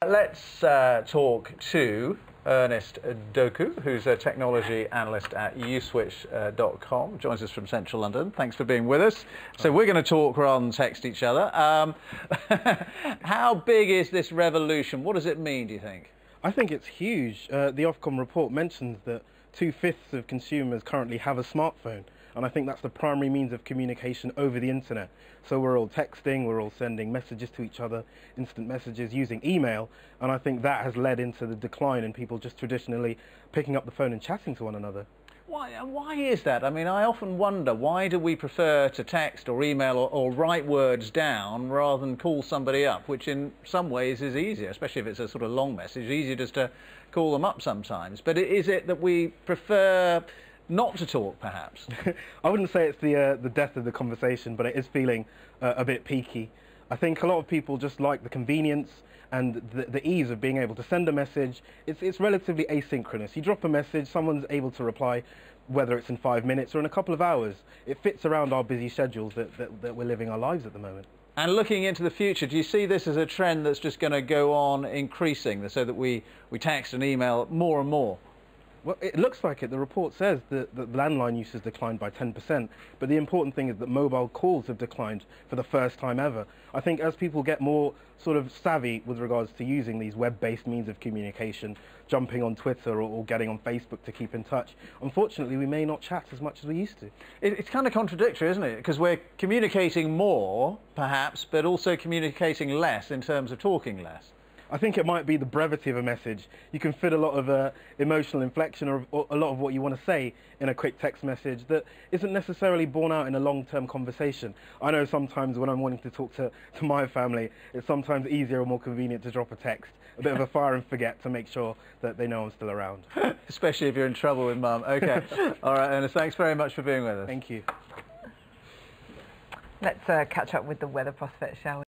Let's talk to Ernest Doku, who's a technology analyst at uswitch.com, joins us from central London. Thanks for being with us. So we're going to talk rather than text each other. How big is this revolution? What does it mean, do you think? I think it's huge. The Ofcom report mentions that 2/5 of consumers currently have a smartphone, and I think that's the primary means of communication over the internet. So we're all texting, we're all sending messages to each other, instant messages, using email, and I think that has led into the decline in people just traditionally picking up the phone and chatting to one another. Why is that? I mean, I often wonder, why do we prefer to text or email or write words down rather than call somebody up, which in some ways is easier, especially if it's a sort of long message, easier just to call them up sometimes. But is it that we prefer not to talk, perhaps? I wouldn't say it's the death of the conversation, but it is feeling a bit peaky. I think a lot of people just like the convenience and the ease of being able to send a message. It's relatively asynchronous. You drop a message, someone's able to reply, whether it's in 5 minutes or in a couple of hours. It fits around our busy schedules that we're living our lives at the moment. And looking into the future, do you see this as a trend that's just going to go on increasing, so that we text and email more and more? Well, it looks like it. The report says that landline use has declined by 10%, but the important thing is that mobile calls have declined for the first time ever. I think as people get more sort of savvy with regards to using these web-based means of communication, jumping on Twitter or getting on Facebook to keep in touch, unfortunately we may not chat as much as we used to. It's kind of contradictory, isn't it? Because we're communicating more, perhaps, but also communicating less in terms of talking less. I think it might be the brevity of a message. You can fit a lot of emotional inflection or a lot of what you want to say in a quick text message that isn't necessarily borne out in a long-term conversation. I know sometimes when I'm wanting to talk to my family, it's sometimes easier or more convenient to drop a text, a bit of a fire and forget to make sure that they know I'm still around. Especially if you're in trouble with Mum. OK. All right, Ernest, thanks very much for being with us. Thank you. Let's catch up with the weather prospects, shall we?